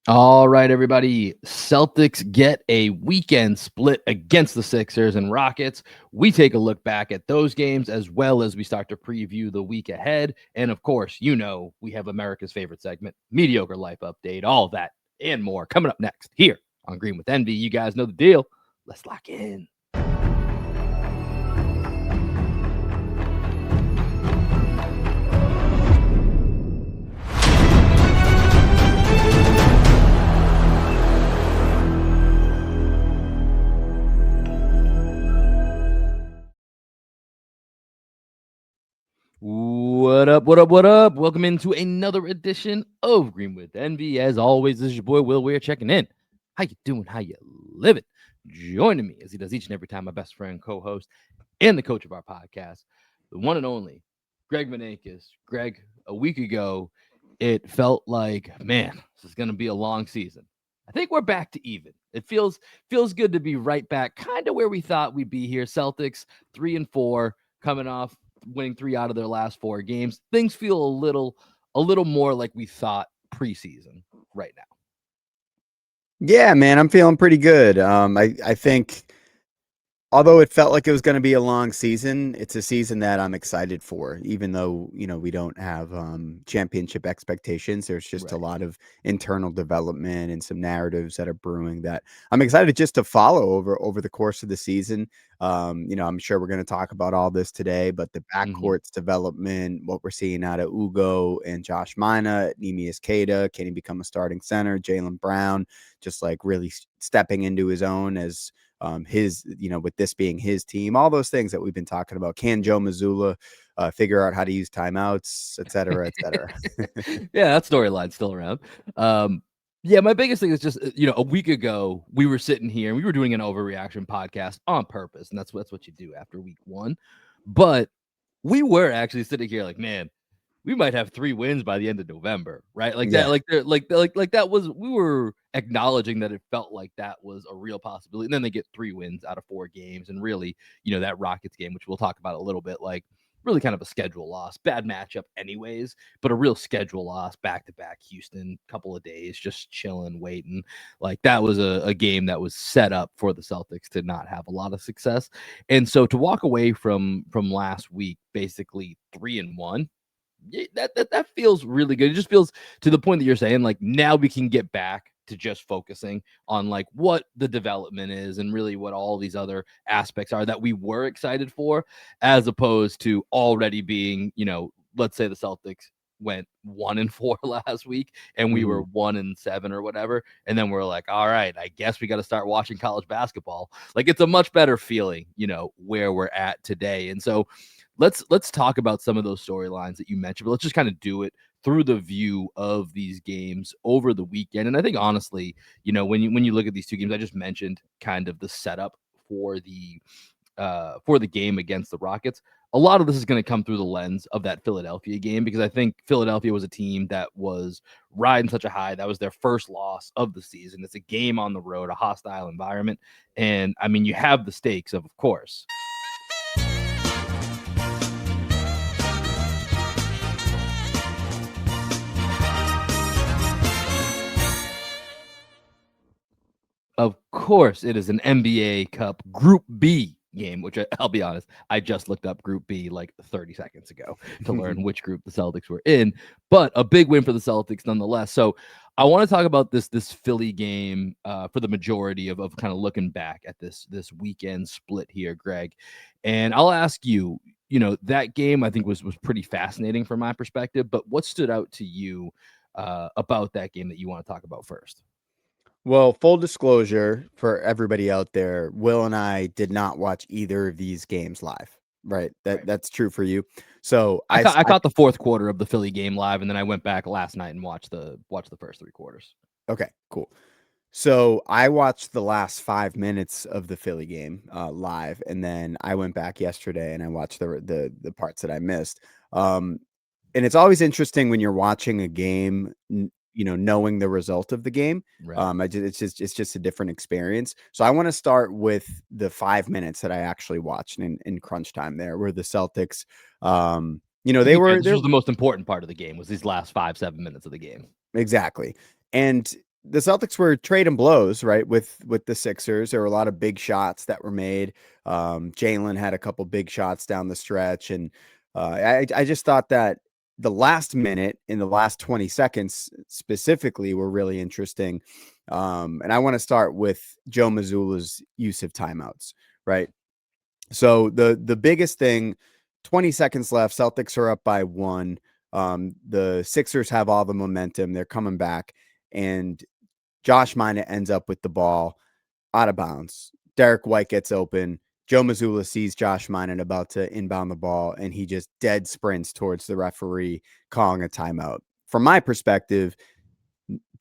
All right, everybody. Celtics get a weekend split against the Sixers and Rockets. We take a look back at those games as well as we start to preview the week ahead. And of course, we have America's favorite segment, Mediocre Life Update, all of that and more coming up next here on Green with Envy. You guys know the deal. Let's lock in. What up, what up, what up? Welcome into another edition of Green with Envy. As always, this is your boy Will Weir checking in. How you doing? How you living? Joining me as he does each and every time, my best friend, co-host, and the coach of our podcast, the one and only Greg Manakis. Greg, a week ago, it felt like, man, this is going to be a long season. I think we're back to even. It feels good to be right back, kind of where we thought we'd be here. Celtics 3-4, coming off winning 3 out of their last 4 games. Things feel a little more like we thought preseason right now. Yeah, man, I'm feeling pretty good. I think although it felt like it was going to be a long season, it's a season that I'm excited for, even though, we don't have championship expectations. There's just a lot of internal development and some narratives that are brewing that I'm excited just to follow over the course of the season. I'm sure we're going to talk about all this today, but the backcourt's development, what we're seeing out of Ugo and Josh Mina, Neemias Queta, can he become a starting center? Jaylen Brown, just like really stepping into his own as his, with this being his team, all those things that we've been talking about. Can Joe Mazzulla figure out how to use timeouts, et cetera, et cetera? Yeah, that storyline's still around. Yeah, my biggest thing is just, a week ago we were sitting here and we were doing an overreaction podcast on purpose, and that's what you do after week 1. But we were actually sitting here like, man, we might have 3 wins by the end of November, right? Like that, like that was, we were acknowledging that it felt like that was a real possibility. And then they get 3 wins out of 4 games, and really, that Rockets game, which we'll talk about a little bit, like really kind of a schedule loss, bad matchup anyways, but a real schedule loss, back-to-back Houston, couple of days, just chilling, waiting. Like that was a game that was set up for the Celtics to not have a lot of success. And so to walk away from last week, basically 3-1, that feels really good. It just feels, to the point that you're saying, like now we can get back to just focusing on like what the development is and really what all these other aspects are that we were excited for, as opposed to already being, let's say the Celtics went 1-4 last week and we were 1-7 or whatever, and then we're like, all right, I guess we got to start watching college basketball. Like it's a much better feeling, where we're at today. And so let's talk about some of those storylines that you mentioned, but let's just kind of do it through the view of these games over the weekend. And I think honestly, when you look at these 2 games, I just mentioned kind of the setup for the game against the Rockets. A lot of this is going to come through the lens of that Philadelphia game, because I think Philadelphia was a team that was riding such a high. That was their first loss of the season. It's a game on the road, a hostile environment. And I mean, you have the stakes of course, it is an NBA Cup Group B game, which I'll be honest, I just looked up Group B like 30 seconds ago to learn which group the Celtics were in, but a big win for the Celtics nonetheless. So I want to talk about this Philly game for the majority of kind of looking back at this weekend split here, Greg. And I'll ask you, that game I think was pretty fascinating from my perspective, but what stood out to you about that game that you want to talk about first? Well, full disclosure for everybody out there, Will and I did not watch either of these games live, right? That's true for you. So I caught the 4th quarter of the Philly game live, and then I went back last night and watched the first 3 quarters. Okay, cool. So I watched the last 5 minutes of the Philly game live, and then I went back yesterday and I watched the parts that I missed. And it's always interesting when you're watching a game, knowing the result of the game. Right. It's just a different experience. So I want to start with the 5 minutes that I actually watched in crunch time there, where the Celtics, This was the most important part of the game, was these last 5-7 minutes of the game. Exactly. And the Celtics were trading blows, right? With the Sixers, there were a lot of big shots that were made. Jalen had a couple big shots down the stretch, and I just thought that the last minute in the last 20 seconds specifically were really interesting. And I want to start with Joe Mazzulla's use of timeouts, right? So the biggest thing, 20 seconds left, Celtics are up by 1. The Sixers have all the momentum. They're coming back, and Josh Minott ends up with the ball out of bounds. Derek White gets open. Joe Mazzulla sees Josh Minott about to inbound the ball, and he just dead sprints towards the referee, calling a timeout. From my perspective,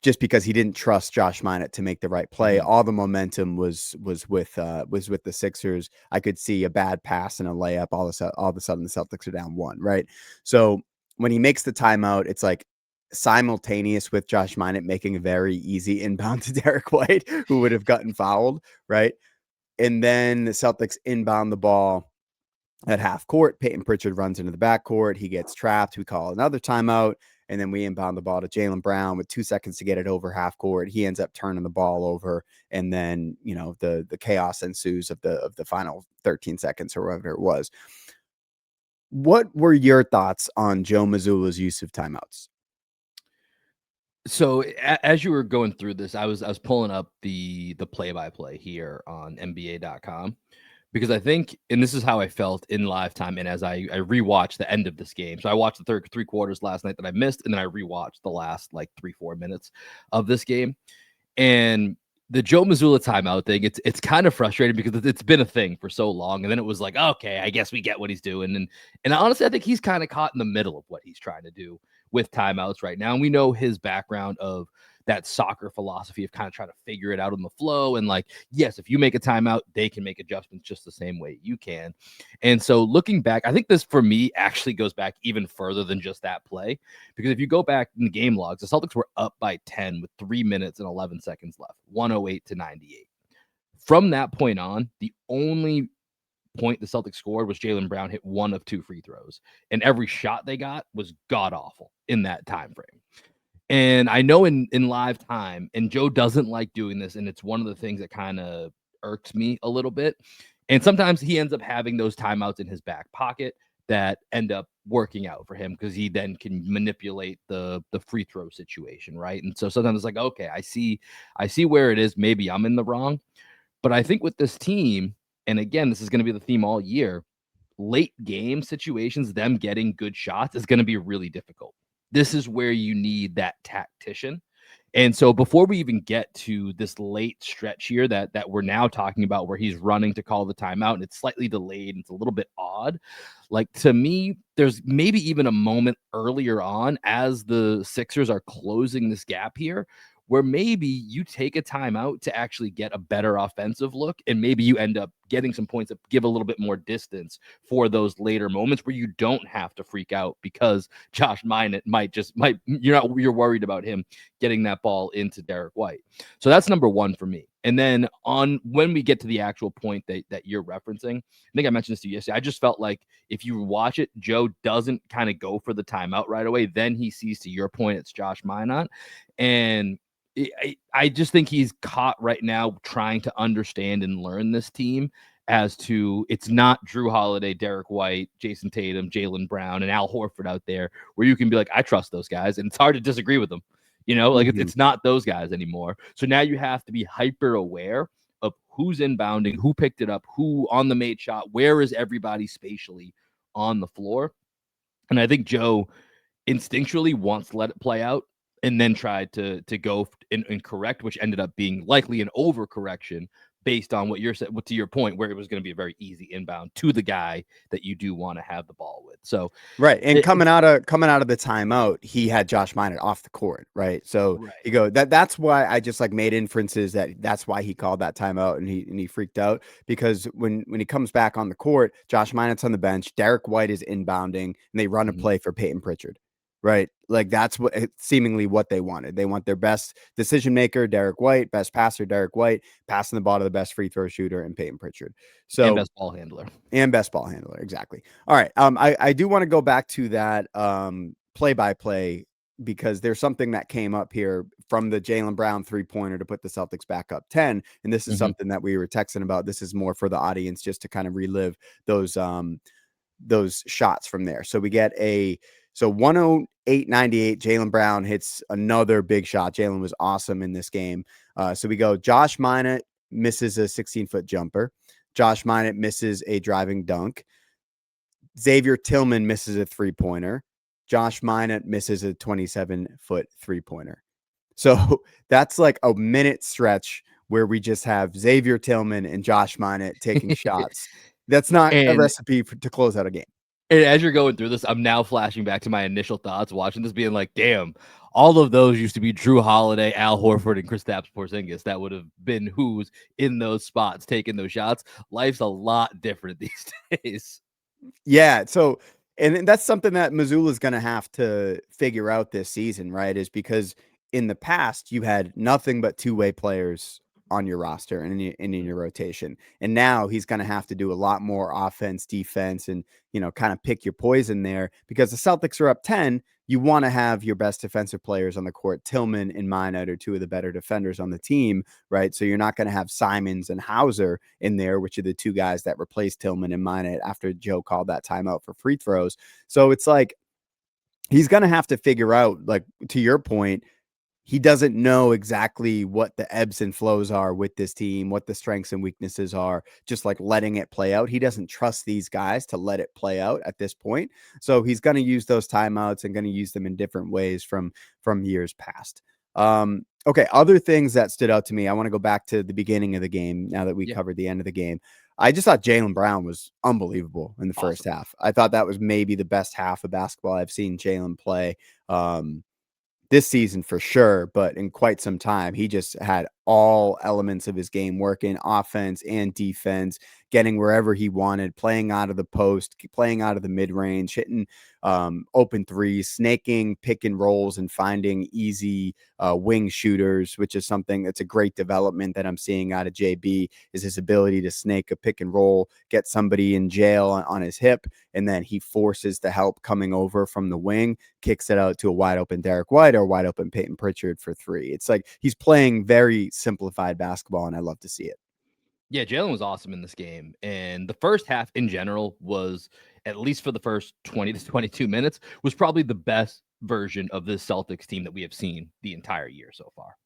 just because he didn't trust Josh Minott to make the right play, all the momentum was with the Sixers. I could see a bad pass and a layup. All of a sudden, the Celtics are down 1, right? So when he makes the timeout, it's like simultaneous with Josh Minott making a very easy inbound to Derek White, who would have gotten fouled, right? And then the Celtics inbound the ball at half court. Peyton Pritchard runs into the backcourt. He gets trapped. We call another timeout, and then we inbound the ball to Jaylen Brown with 2 seconds to get it over half court. He ends up turning the ball over, and then the chaos ensues of the final 13 seconds or whatever it was. What were your thoughts on Joe Mazzulla's use of timeouts? So as you were going through this, I was pulling up the play-by-play here on NBA.com because I think, and this is how I felt in live time, and as I rewatched the end of this game. So I watched the third 3 quarters last night that I missed, and then I rewatched the last like 3-4 minutes of this game. And the Joe Mazzulla timeout thing, it's kind of frustrating because it's been a thing for so long. And then it was like, okay, I guess we get what he's doing. And honestly, I think he's kind of caught in the middle of what he's trying to do with timeouts right now. And we know his background of that soccer philosophy of kind of trying to figure it out on the flow. And like, yes, if you make a timeout, they can make adjustments just the same way you can. And so looking back, I think this for me actually goes back even further than just that play. Because if you go back in the game logs, the Celtics were up by 10 with 3 minutes and 11 seconds left, 108-98. From that point on, the only point the Celtics scored was Jaylen Brown hit 1 of 2 free throws, and every shot they got was god awful in that time frame. And I know in live time, and Joe doesn't like doing this, and it's one of the things that kind of irks me a little bit. And sometimes he ends up having those timeouts in his back pocket that end up working out for him because he then can manipulate the free throw situation, right? And so sometimes it's like, okay, I see where it is. Maybe I'm in the wrong, but I think with this team, and again, this is going to be the theme all year, late game situations, them getting good shots is going to be really difficult. This is where you need that tactician. And so before we even get to this late stretch here that we're now talking about where he's running to call the timeout and it's slightly delayed and it's a little bit odd, like to me, there's maybe even a moment earlier on as the Sixers are closing this gap here where maybe you take a timeout to actually get a better offensive look, and maybe you end up getting some points that give a little bit more distance for those later moments where you don't have to freak out because Josh Minott might you're worried about him getting that ball into Derek White. So that's number one for me. And then on when we get to the actual point that you're referencing, I think I mentioned this to you yesterday. I just felt like if you watch it, Joe doesn't kind of go for the timeout right away. Then he sees, to your point, it's Josh Minott. And I just think he's caught right now trying to understand and learn this team as to it's not Drew Holiday, Derek White, Jason Tatum, Jaylen Brown, and Al Horford out there where you can be like, I trust those guys. And it's hard to disagree with them. Like it's not those guys anymore. So now you have to be hyper aware of who's inbounding, who picked it up, who on the made shot, where is everybody spatially on the floor. And I think Joe instinctually wants to let it play out and then tried to go and correct, which ended up being likely an overcorrection based on what you're saying, to your point, where it was going to be a very easy inbound to the guy that you do want to have the ball with. So right, and coming out of the timeout, he had Josh Minott off the court, right? So right. you go that's why I just like made inferences that's why he called that timeout and he freaked out because when he comes back on the court, Josh Minott's on the bench, Derek White is inbounding, and they run a play for Peyton Pritchard. Right. Like that's seemingly what they wanted. They want their best decision maker, Derek White, best passer, Derek White, passing the ball to the best free throw shooter and Peyton Pritchard. And So best ball handler. Exactly. All right. I do want to go back to that play by play because there's something that came up here from the Jaylen Brown 3-pointer to put the Celtics back up 10. And this is Mhm. something that we were texting about. This is more for the audience just to kind of relive those shots from there. So we get so 108-98, Jaylen Brown hits another big shot. Jaylen was awesome in this game. So we go, Josh Minott misses a 16-foot jumper. Josh Minott misses a driving dunk. Xavier Tillman misses a 3-pointer. Josh Minott misses a 27-foot 3-pointer. So that's like a minute stretch where we just have Xavier Tillman and Josh Minott taking shots. That's not a and recipe to close out a game. And as you're going through this, I'm now flashing back to my initial thoughts watching this, being like, damn, all of those used to be Drew Holiday, Al Horford, and Kristaps Porzingis. That would have been who's in those spots taking those shots. Life's a lot different these days. Yeah. So, and that's something that Missoula is going to have to figure out this season, right? Is because in the past you had nothing but two-way players on your roster and in your rotation, and now he's going to have to do a lot more offense, defense, and kind of pick your poison there because the Celtics are up 10. You want to have your best defensive players on the court. Tillman and Minott are two of the better defenders on the team, right? So you're not going to have Simons and Hauser in there, which are the two guys that replaced Tillman and Minott after Joe called that timeout for free throws. So it's like he's going to have to figure out, like, to your point, he doesn't know exactly what the ebbs and flows are with this team, what the strengths and weaknesses are, just like letting it play out. He doesn't trust these guys to let it play out at this point. So he's going to use those timeouts and going to use them in different ways from years past. Okay. Other things that stood out to me, I want to go back to the beginning of the game now that we covered the end of the game. I just thought Jaylen Brown was unbelievable in the first half. I thought that was maybe the best half of basketball I've seen Jaylen play. This season for sure, but in quite some time, he just had all elements of his game working, offense and defense, getting wherever he wanted, playing out of the post, playing out of the mid-range, hitting open threes, snaking pick and rolls, and finding easy wing shooters, which is something that's a great development that I'm seeing out of JB, is his ability to snake a pick and roll, get somebody in jail on his hip, and then he forces the help coming over from the wing, kicks it out to a wide open Derek White or wide open Peyton Pritchard for three. It's like he's playing very simplified basketball, and I love to see it. Yeah, Jaylen was awesome in this game. And the first half in general was, at least for the first 20 to 22 minutes, was probably the best version of this Celtics team that we have seen the entire year so far.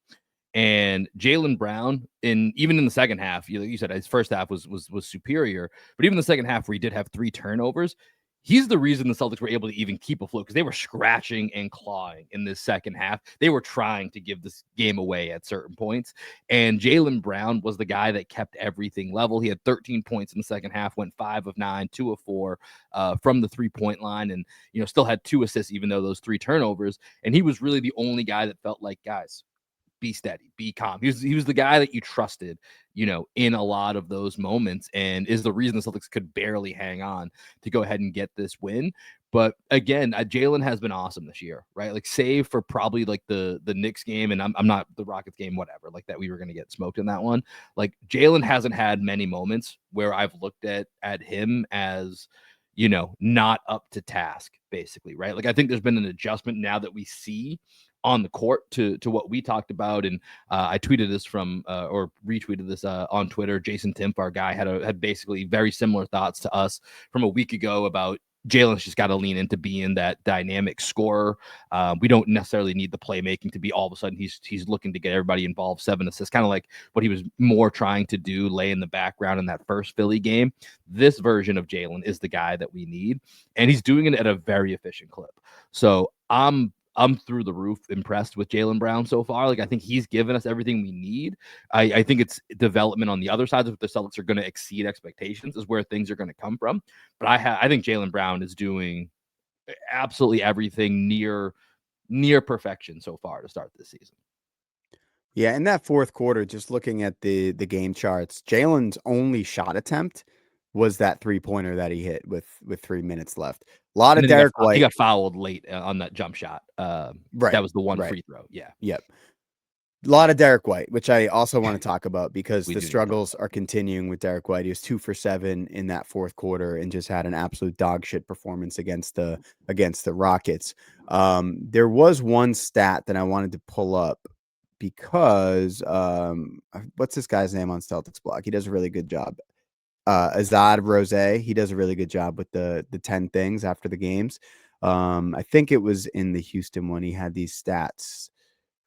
And Jaylen Brown, even in the second half, you said his first half was superior, but even the second half where he did have 3 turnovers, he's the reason the Celtics were able to even keep afloat because they were scratching and clawing in this second half. They were trying to give this game away at certain points. And Jaylen Brown was the guy that kept everything level. He had 13 points in the second half, went 5 of 9, 2 of 4 from the 3-point line, and still had 2 assists, even though those 3 turnovers. And he was really the only guy that felt like, guys, be steady, be calm. He was the guy that you trusted, in a lot of those moments, and is the reason the Celtics could barely hang on to go ahead and get this win. But again, Jaylen has been awesome this year, right? Like, save for probably like the Knicks game, and I'm not the Rockets game, whatever, like that we were going to get smoked in that one. Like, Jaylen hasn't had many moments where I've looked at him as, not up to task, basically, right? Like, I think there's been an adjustment now that we see on the court to what we talked about. And I tweeted this or retweeted this on Twitter. Jason Timpf, our guy, had basically very similar thoughts to us from a week ago about Jaylen's just got to lean into being that dynamic scorer. We don't necessarily need the playmaking to be all of a sudden he's looking to get everybody involved, 7 assists, kind of like what he was more trying to do, lay in the background in that first Philly game. This version of Jaylen is the guy that we need, and he's doing it at a very efficient clip. So I'm through the roof impressed with Jaylen Brown so far. Like, I think he's given us everything we need. I think it's development on the other side. If the Celtics are going to exceed expectations is where things are going to come from. But I think Jaylen Brown is doing absolutely everything near perfection so far to start this season. Yeah, in that fourth quarter, just looking at the game charts, Jaylen's only shot attempt was that 3-pointer that he hit with 3 minutes left. A lot And of then Derek he White. got fouled late on that jump shot. That was the one Right. free throw. Yeah. Yep. A lot of Derek White, which I also want to talk about because We the do need to talk struggles about are continuing with Derek White. He was 2 for 7 in that fourth quarter and just had an absolute dog shit performance against the Rockets. There was one stat that I wanted to pull up because what's this guy's name on Celtics blog? He does a really good job. Azad Rose, he does a really good job with the 10 things after the games. I think it was in the Houston one. He had these stats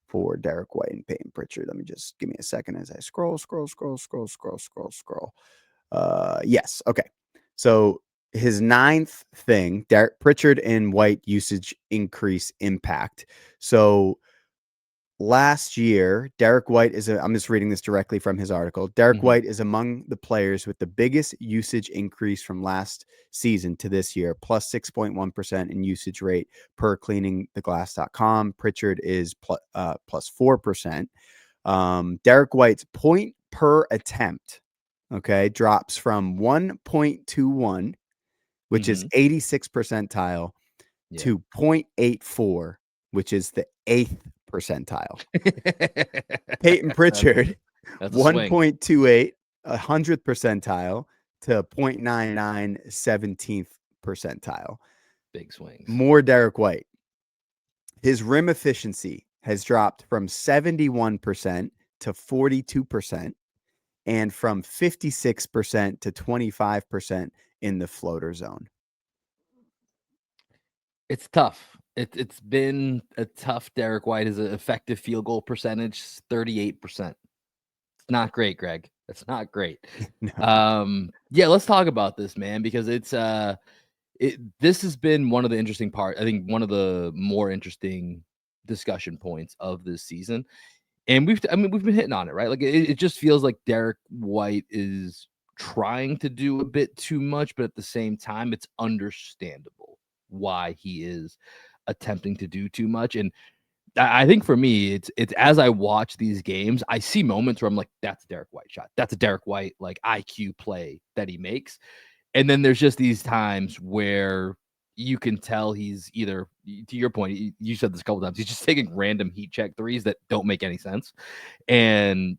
for Derek White and Peyton Pritchard. Let me just give me a second as I scroll. Yes. Okay. So his ninth thing, Derek Pritchard and White usage increase impact. So last year, Derek White I'm just reading this directly from his article. Derek White is among the players with the biggest usage increase from last season to this year, plus 6.1% in usage rate per cleaningtheglass.com. Pritchard is plus 4%. Derek White's point per attempt, okay, drops from 1.21, which is 86th percentile, Yeah. to 0.84, which is the 8th percentile. Peyton Pritchard, That's a swing. 1.28, 100th percentile, to 0.99, 17th percentile. Big swings. More Derek White. His rim efficiency has dropped from 71% to 42%, and from 56% to 25% in the floater zone. It's tough. It's been a tough. Derek White is an effective field goal percentage, 38%. It's not great, Greg. It's not great. No. Yeah, let's talk about this, man, because this has been one of the interesting parts. I think one of the more interesting discussion points of this season. And we've been hitting on it, right? Like it just feels like Derek White is trying to do a bit too much, but at the same time, it's understandable why he is attempting to do too much. And I think for me, it's as I watch these games, I see moments where I'm like, that's a Derek White shot. That's a Derek White like IQ play that he makes. And then there's just these times where you can tell he's either, to your point, you said this a couple times, he's just taking random heat check threes that don't make any sense. And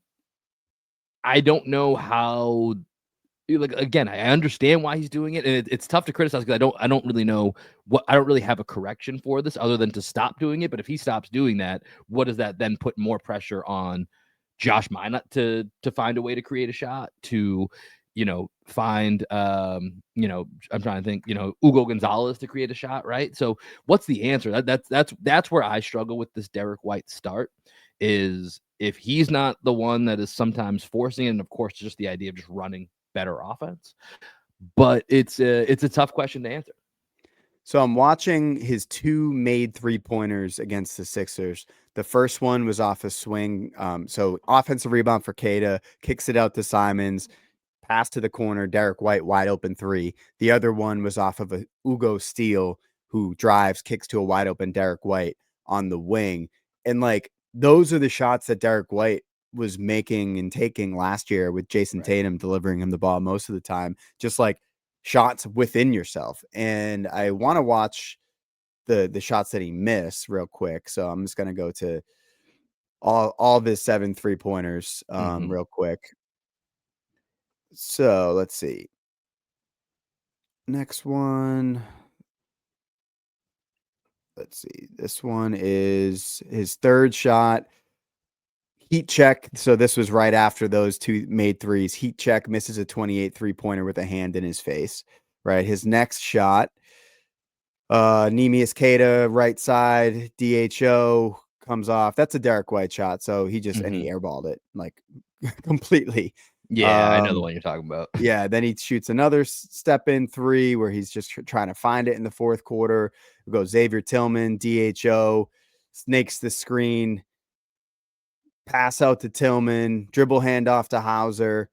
I don't know how, like, again, I understand why he's doing it, and it's tough to criticize because I don't really know I don't really have a correction for this other than to stop doing it. But if he stops doing that, what does that then put more pressure on Josh Minot to find a way to create a shot, to find I'm trying to think, Ugo Gonzalez to create a shot, right? So what's the answer? That's where I struggle with this Derek White start, is if he's not the one that is sometimes forcing it, and of course just the idea of just running better offense. But it's a tough question to answer. So I'm watching his 2 made 3-pointers against the Sixers. The first one was off a swing. So offensive rebound for Keita, kicks it out to Simons, pass to the corner, Derek White wide open 3. The other one was off of a Ugo steal, who drives, kicks to a wide open Derek White on the wing. And like, those are the shots that Derek White was making and taking last year, with Jason Tatum delivering him the ball most of the time. Just like shots within yourself. And I want to watch the shots that he missed real quick. So I'm just going to go to all of his 7 3-pointers real quick. So let's see. Next one. Let's see. This one is his third shot. Heat check. So this was right after those 2 made threes. Heat check, misses a 28 3-pointer with a hand in his face. Right. His next shot, Neemias Queta, right side, DHO, comes off. That's a Derek White shot. So he just and he airballed it like completely. Yeah, I know the one you're talking about. Yeah, then he shoots another step in 3 where he's just trying to find it in the fourth quarter. We go Xavier Tillman, DHO, snakes the screen, pass out to Tillman, dribble handoff to Hauser,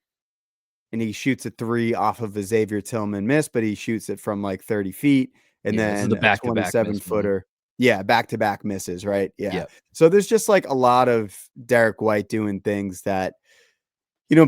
and he shoots a 3 off of a Xavier Tillman miss, but he shoots it from like 30 feet, and Yeah, this is then the a back-to-back miss. 27-footer. Yeah, back-to-back misses, right? Yeah. Yep. So there's just like a lot of Derek White doing things that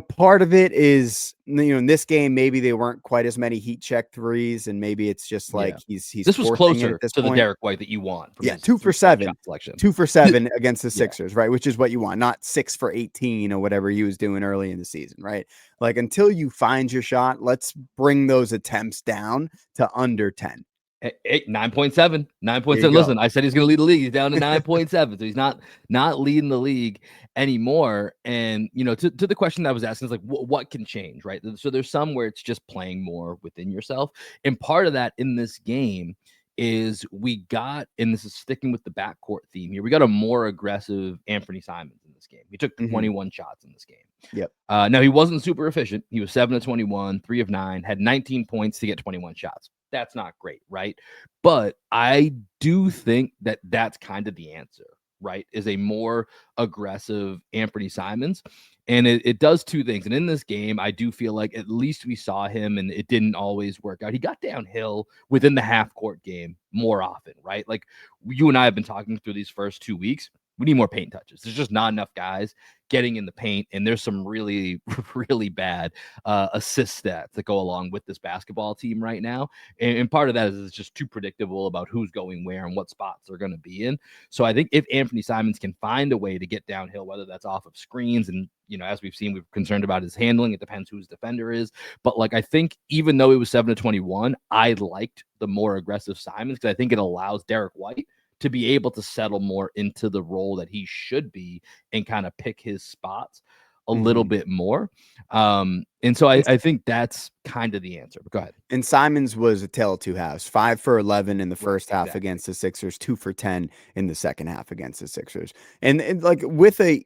Part of it is, in this game, maybe they weren't quite as many heat check threes, and maybe it's just like Yeah. he's This was forcing it at closer this to the point. Derek White that you want from Yeah, his 2 for 3-point shot 7. selection. 2 for 7 against the Yeah. Sixers, right? Which is what you want, not 6 for 18 or whatever he was doing early in the season, right? Like, until you find your shot, let's bring those attempts down to under 10. 9.7. There you 9.7. go. Listen, I said he's going to lead the league. He's down to 9.7. So he's not leading the league anymore. And, to the question that I was asking is like, what can change, right? So there's some where it's just playing more within yourself. And part of that in this game is we got, and this is sticking with the backcourt theme here, we got a more aggressive Anthony Simons in this game. He took 21 shots in this game. Yep. Now, he wasn't super efficient. He was 7 of 21, 3 of 9, had 19 points to get 21 shots. That's not great, right? But I do think that that's kind of the answer, right? Is a more aggressive Anthony Simons. And it does two things. And in this game, I do feel like at least we saw him, and it didn't always work out. He got downhill within the half court game more often, right? Like you and I have been talking through these first 2 weeks. We need more paint touches. There's just not enough guys getting in the paint, and there's some really, really bad assist stats that go along with this basketball team right now. And part of that is it's just too predictable about who's going where and what spots they're going to be in. So I think if Anthony Simons can find a way to get downhill, whether that's off of screens, and as we've seen, we're concerned about his handling. It depends who his defender is. But like I think even though it was 7 to 21, I liked the more aggressive Simons because I think it allows Derek White to be able to settle more into the role that he should be and kind of pick his spots a little bit more. And so I think that's kind of the answer. But go ahead. And Simons was a tale of two halves, 5 for 11 in the first half exactly. against the Sixers, 2 for 10 in the second half against the Sixers. And like with a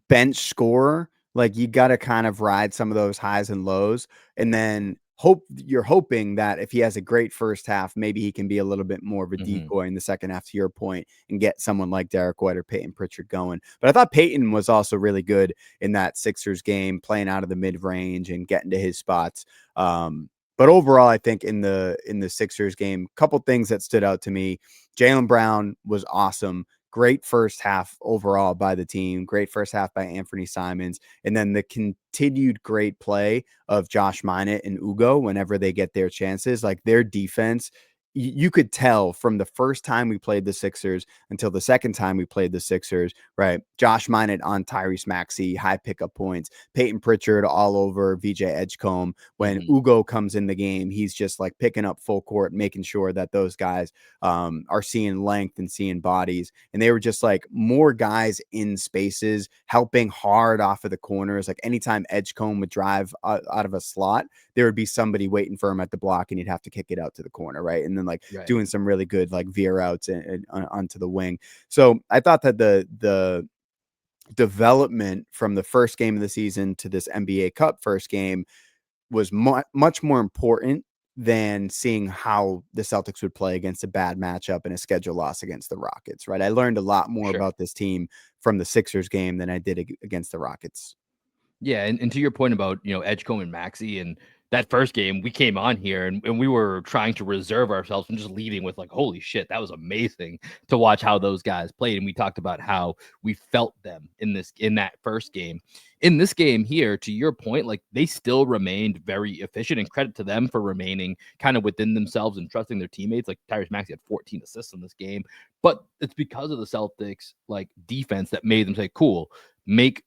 bench scorer, like you got to kind of ride some of those highs and lows, and then you're hoping that if he has a great first half, maybe he can be a little bit more of a decoy in the second half, to your point, and get someone like Derek White or Peyton Pritchard going. But I thought Peyton was also really good in that Sixers game, playing out of the mid range and getting to his spots. But overall, I think in the Sixers game, a couple things that stood out to me. Jaylen Brown was awesome. Great first half overall by the team. Great first half by Anthony Simons. And then the continued great play of Josh Minott and Ugo whenever they get their chances. Like their defense, you could tell from the first time we played the Sixers until the second time we played the Sixers, right? Josh Minott on Tyrese Maxey, high pickup points. Peyton Pritchard all over VJ Edgecombe. When Ugo comes in the game, he's just like picking up full court, making sure that those guys are seeing length and seeing bodies. And they were just like more guys in spaces, helping hard off of the corners. Like anytime Edgecombe would drive out of a slot, there would be somebody waiting for him at the block, and he'd have to kick it out to the corner, right? And then doing some really good like veer outs and onto the wing. So I thought that the development from the first game of the season to this NBA Cup first game was much more important than seeing how the Celtics would play against a bad matchup and a schedule loss against the Rockets, right? I learned a lot more about this team from the Sixers game than I did against the Rockets. Yeah, and to your point about, Edgecombe and Maxey, and that first game, we came on here and we were trying to reserve ourselves from just leading with like, holy shit, that was amazing to watch how those guys played. And we talked about how we felt them in that first game. In this game here, to your point, like they still remained very efficient, and credit to them for remaining kind of within themselves and trusting their teammates. Like Tyrese Maxey had 14 assists in this game, but it's because of the Celtics like defense that made them say, cool, make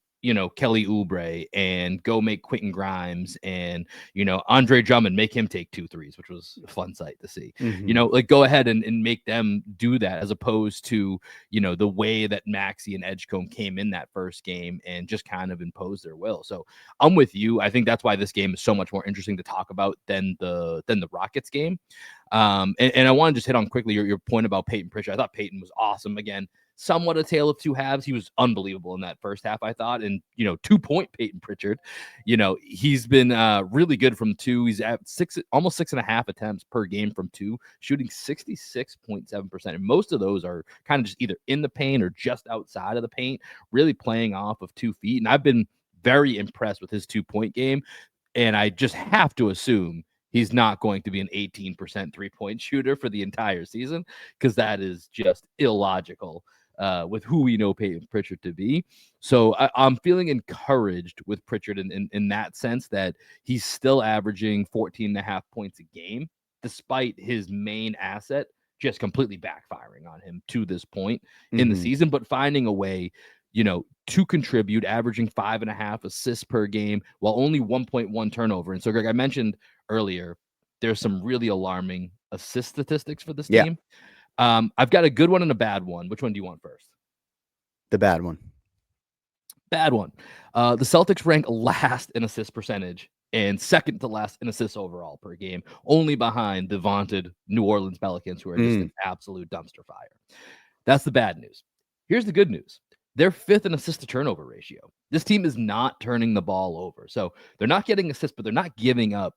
Kelly Oubre and go make Quentin Grimes and, Andre Drummond, make him take 2 threes, which was a fun sight to see. Like go ahead and make them do that, as opposed to, the way that Maxey and Edgecombe came in that first game and just kind of imposed their will. So I'm with you. I think that's why this game is so much more interesting to talk about than the Rockets game. And I want to just hit on quickly your point about Peyton Pritchard. I thought Peyton was awesome. Again, somewhat a tale of two halves. He was unbelievable in that first half, I thought. And, 2-point Peyton Pritchard, he's been really good from two. He's at almost 6.5 attempts per game from two, shooting 66.7%. And most of those are kind of just either in the paint or just outside of the paint, really playing off of 2 feet. And I've been very impressed with his 2-point game. And I just have to assume he's not going to be an 18% 3-point shooter for the entire season, because that is just illogical with who we know Peyton Pritchard to be. So I'm feeling encouraged with Pritchard in that sense that he's still averaging 14 and a half points a game, despite his main asset just completely backfiring on him to this point in the Mm-hmm. season, but finding a way, to contribute, averaging 5.5 assists per game while only 1.1 turnover. And so, Greg, I mentioned earlier, there's some really alarming assist statistics for this Yeah, team. I've got a good one and a bad one. Which one do you want first? the bad one. Bad one. The Celtics rank last in assist percentage and second to last in assists overall per game, only behind the vaunted New Orleans Pelicans, who are just an absolute dumpster fire. That's the bad news. Here's the good news. They're fifth in assist to turnover ratio. This team is not turning the ball over. So they're not getting assists, but they're not giving up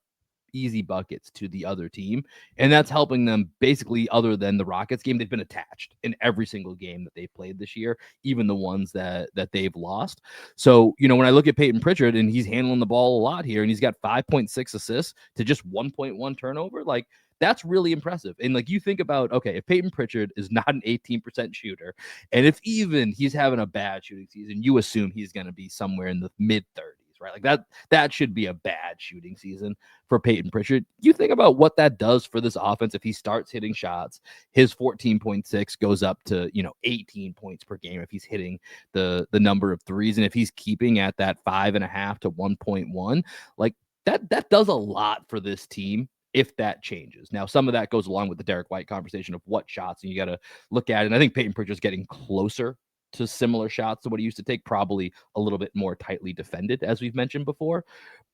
easy buckets to the other team. And that's helping them basically, other than the Rockets game. They've been attached in every single game that they've played this year, even the ones that they've lost. So, when I look at Peyton Pritchard and he's handling the ball a lot here and he's got 5.6 assists to just 1.1 turnover, like that's really impressive. And like you think about, okay, if Peyton Pritchard is not an 18% shooter, and if even he's having a bad shooting season, you assume he's going to be somewhere in the mid 30s, right? Like that should be a bad shooting season for Peyton Pritchard. You think about what that does for this offense if he starts hitting shots. His 14.6 goes up to 18 points per game if he's hitting the number of threes, and if he's keeping at that 5.5 to 1.1, like that does a lot for this team if that changes. Now, some of that goes along with the Derek White conversation of what shots, and you got to look at it. And I think Peyton Pritchard's getting closer to similar shots to what he used to take, probably a little bit more tightly defended, as we've mentioned before.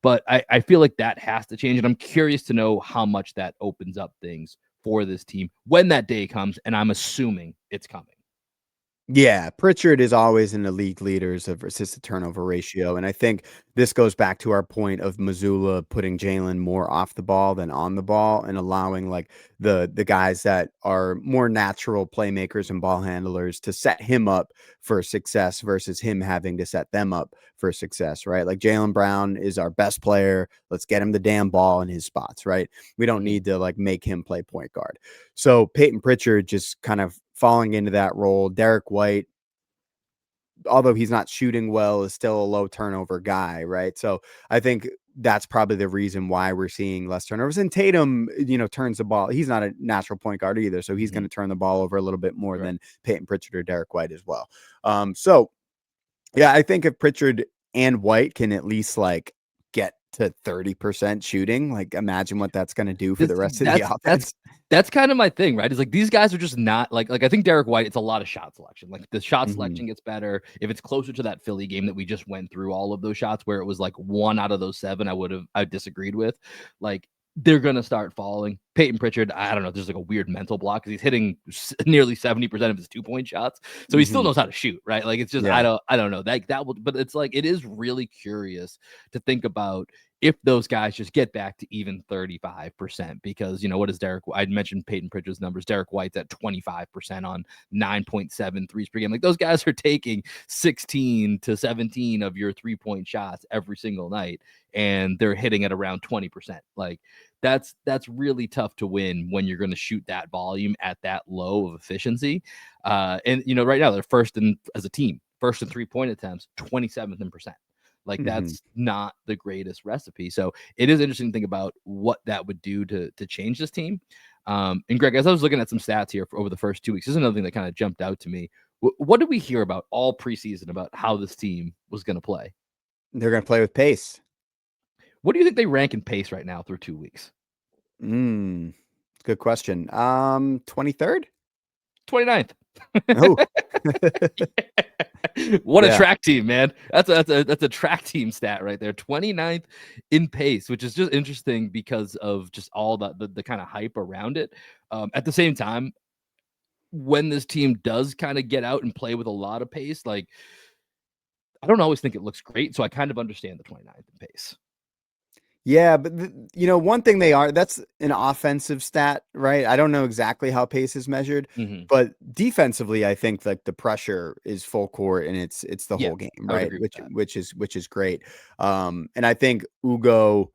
But I feel like that has to change. And I'm curious to know how much that opens up things for this team when that day comes. And I'm assuming it's coming. Yeah, Pritchard is always in the league leaders of assist to turnover ratio, and I think this goes back to our point of Missoula putting Jalen more off the ball than on the ball, and allowing like the guys that are more natural playmakers and ball handlers to set him up for success versus him having to set them up for success, right? Like Jaylen Brown is our best player. Let's get him the damn ball in his spots, right? We don't need to like make him play point guard. So Peyton Pritchard just kind of falling into that role. Derek White, although he's not shooting well, is still a low turnover guy, right? So I think that's probably the reason why we're seeing less turnovers. And Tatum, turns the ball. He's not a natural point guard either, so he's going to turn the ball over a little bit more than Peyton Pritchard or Derek White as well. So yeah, I think if Pritchard and White can at least like get to 30% shooting, like imagine what that's going to do for the rest of the offense. That's kind of my thing, right? It's like these guys are just not like I think Derek White, it's a lot of shot selection. Like the shot selection gets better. If it's closer to that Philly game that we just went through, all of those shots where it was like 1 out of those 7 I disagreed with. Like they're going to start falling. Peyton Pritchard, I don't know, there's like a weird mental block because he's hitting nearly 70% of his 2-point shots. So he still knows how to shoot, right? Like it's just, I don't know that will, but it's like, it is really curious to think about if those guys just get back to even 35%, because, what is Derek? I mentioned Peyton Pritchard's numbers. Derek White's at 25% on 9.7 threes per game. Like those guys are taking 16 to 17 of your 3-point shots every single night, and they're hitting at around 20%. Like that's really tough to win when you're going to shoot that volume at that low of efficiency. And right now they're first as a team, first in 3-point attempts, 27th in percent. Like that's not the greatest recipe. So it is interesting to think about what that would do to change this team. And Greg, as I was looking at some stats here over the first 2 weeks, this is another thing that kind of jumped out to me. What did we hear about all preseason about how this team was going to play? They're going to play with pace. What do you think they rank in pace right now through 2 weeks? Good question. 23rd? 29th. Oh. What a track team, man. That's a track team stat right there. 29th in pace, which is just interesting because of just all the kind of hype around it. At the same time, when this team does kind of get out and play with a lot of pace, like I don't always think it looks great. So I kind of understand the 29th in pace. Yeah, but one thing that's an offensive stat, right? I don't know exactly how pace is measured, but defensively, I think like the pressure is full court and it's the whole game, right? Which is great. And I think Ugo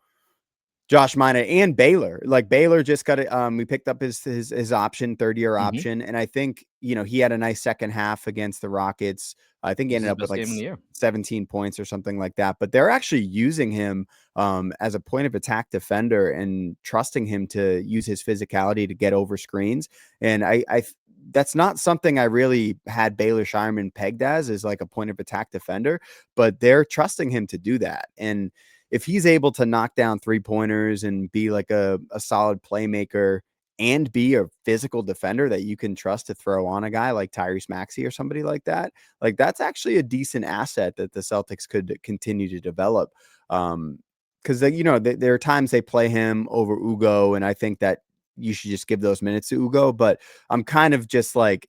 Josh Minot and Baylor. Like Baylor just got it. We picked up his option, 3rd-year Mhm. option, and I think he had a nice second half against the Rockets. I think he This is ended his up with best like game of the year. 17 points or something like that. But they're actually using him as a point of attack defender and trusting him to use his physicality to get over screens. And I that's not something I really had Baylor Shireman pegged as is like a point of attack defender, but they're trusting him to do that. And if he's able to knock down 3-pointers and be like a solid playmaker and be a physical defender that you can trust to throw on a guy like Tyrese Maxey or somebody like that's actually a decent asset that the Celtics could continue to develop. Because there are times they play him over Ugo, and I think that you should just give those minutes to Ugo. But I'm kind of just like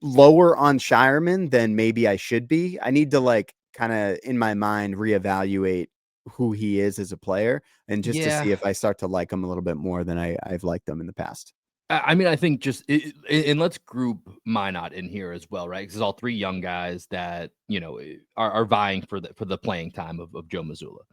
lower on Shireman than maybe I should be. I need to like kind of in my mind reevaluate who he is as a player and just to Yeah. see if I start to like him a little bit more than I've liked them in the past. I mean, I think just and let's group Minot in here as well, right? Because it's all three young guys that are vying for the playing time of Joe Mazzulla,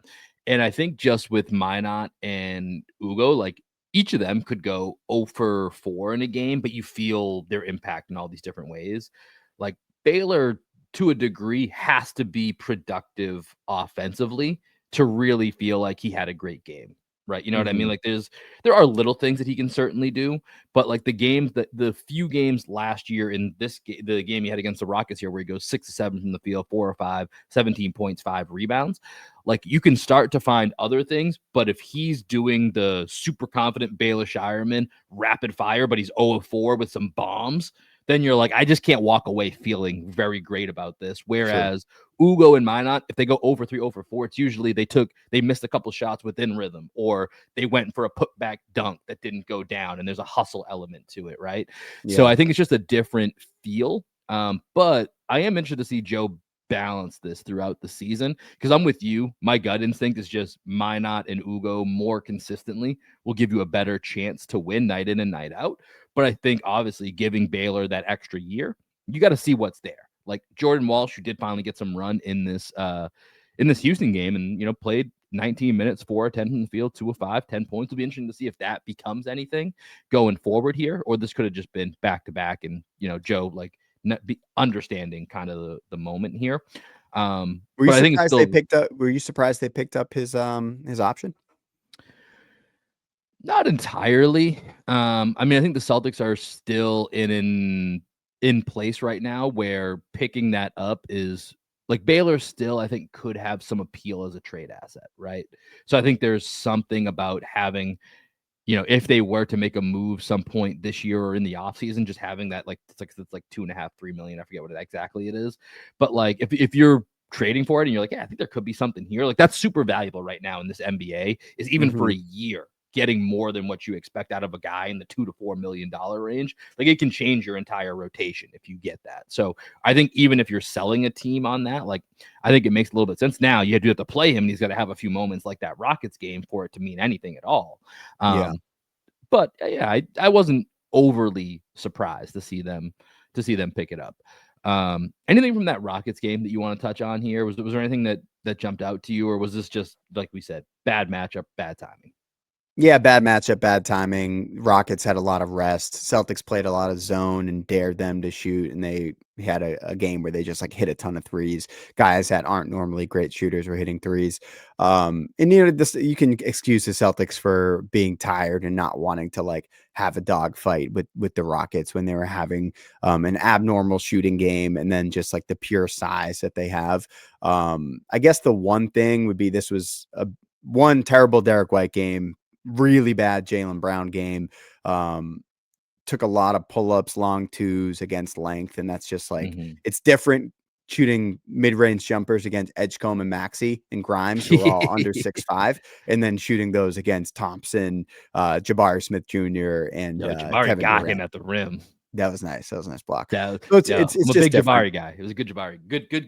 and I think just with Minot and Ugo, like each of them could go 0 for 4 in a game, but you feel their impact in all these different ways. Like Baylor, to a degree, has to be productive offensively to really feel like he had a great game, right? You know what I mean? Mhm. Like there are little things that he can certainly do, but like the few games last year in the game he had against the Rockets here, where he goes 6 to 7 from the field, 4 or 5, 17 points, 5 rebounds. Like you can start to find other things, but if he's doing the super confident Baylor Shireman rapid fire, but he's 0 of 4 with some bombs, then you're like, I just can't walk away feeling very great about this. True. Whereas Ugo and Minot, if they go 0 for 3, 0 for 4, it's usually they missed a couple shots within rhythm, or they went for a putback dunk that didn't go down, and there's a hustle element to it, right? So Yeah. I think it's just a different feel. But I am interested to see Joe balance this throughout the season because I'm with you. My gut instinct is just Minot and Ugo more consistently will give you a better chance to win night in and night out. But I think obviously giving Baylor that extra year, you got to see what's there. Like Jordan Walsh, who did finally get some run in this Houston game, and played 19 minutes, 4 of 10 from the field, 2 of 5, 10 points. It'll be interesting to see if that becomes anything going forward here, or this could have just been back to back, and Joe like not be understanding kind of the moment here. Were you But I think it's surprised they still picked up were you surprised they picked up his option? not entirely. I mean, I think the Celtics are still in place right now where picking that up is like Baylor still, I think, could have some appeal as a trade asset, right? So I think there's something about having, if they were to make a move some point this year or in the offseason, just having that it's like 2.5, 3 million. I forget what exactly it is. But like if you're trading for it and you're like, yeah, I think there could be something here, like that's super valuable right now in this NBA, is even for a Mhm. year getting more than what you expect out of a guy in the $2 to $4 million range. Like it can change your entire rotation if you get that. So I think even if you're selling a team on that, like I think it makes a little bit of sense. Now you do have to play him and he's got to have a few moments like that Rockets game for it to mean anything at all. Yeah. But yeah, I wasn't overly surprised to see them pick it up. Anything from that Rockets game that you want to touch on here? Was there anything that jumped out to you, or was this just like we said, bad matchup, bad timing? Yeah, bad matchup, bad timing. Rockets had a lot of rest. Celtics played a lot of zone and dared them to shoot, and they had a game where they just like hit a ton of threes. Guys that aren't normally great shooters were hitting threes. And this you can excuse the Celtics for being tired and not wanting to like have a dog fight with the Rockets when they were having an abnormal shooting game and then just like the pure size that they have. I guess the one thing would be this was a one terrible Derek White game, really bad Jaylen Brown game. Um, Took a lot of pull-ups, long twos against length, and that's just like Mhm. it's different shooting mid-range jumpers against Edgecombe and Maxey and Grimes, who are all under 6'5", and then shooting those against Thompson, Jabari Smith Jr. and Yo, Jabari Kevin got him Durant. at the rim. That was nice. That was a nice block. That So it's yeah, it's I'm it's a just big different. Jabari guy. It was a good Jabari.